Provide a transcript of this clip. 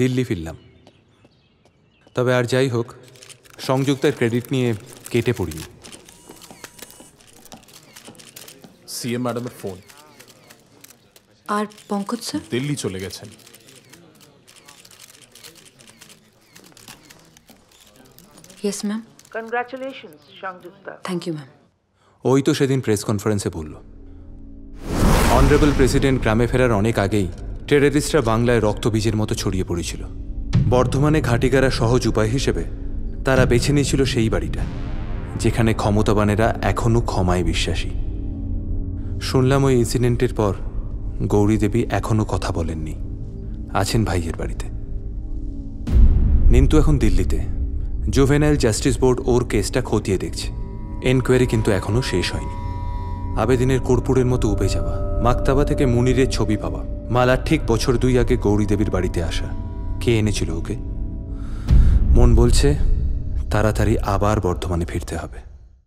দিল্লি ফিরলাম। তবে আর যাই হোক, সংযুক্তার ক্রেডিট নিয়ে কেটে পড়িনি। সিএম ম্যাডামের ফোন। আর পঙ্কজ স্যার? দিল্লি চলে গেছেন। Yes ma'am. Congratulations Sanjukta. Thank you ma'am. ওই তো সেদিন প্রেস কনফারেন্সে বলল, অনারেবল প্রেসিডেন্ট গ্রামে ফেরার অনেক আগেই টেররিস্টরা বাংলায় রক্তবীজের মতো ছড়িয়ে পড়েছিল। বর্ধমানে ঘাটিগারা সহজ উপায় হিসেবে তারা বেছে নিয়েছিল সেই বাড়িটা, যেখানে ক্ষমতাবানেরা এখনও ক্ষমায় বিশ্বাসী। শুনলাম ওই ইনসিডেন্টের পর গৌরী দেবী এখনও কথা বলেননি, আছেন ভাইয়ের বাড়িতে। নিন্তু এখন দিল্লিতে। জুভেনাইল জাস্টিস বোর্ড ওর কেসটা খতিয়ে দেখছে। এনকোয়ারি কিন্তু এখনও শেষ হয়নি। আবেদিনের কর্পূরের মতো উবে যাওয়া, মাক্তাবা থেকে মুনিরের ছবি পাওয়া, মালার ঠিক বছর 2 আগে গৌরী দেবীর বাড়িতে আসা, কে এনেছিল ওকে? মন বলছে তাড়াতাড়ি আবার বর্ধমানে ফিরতে হবে।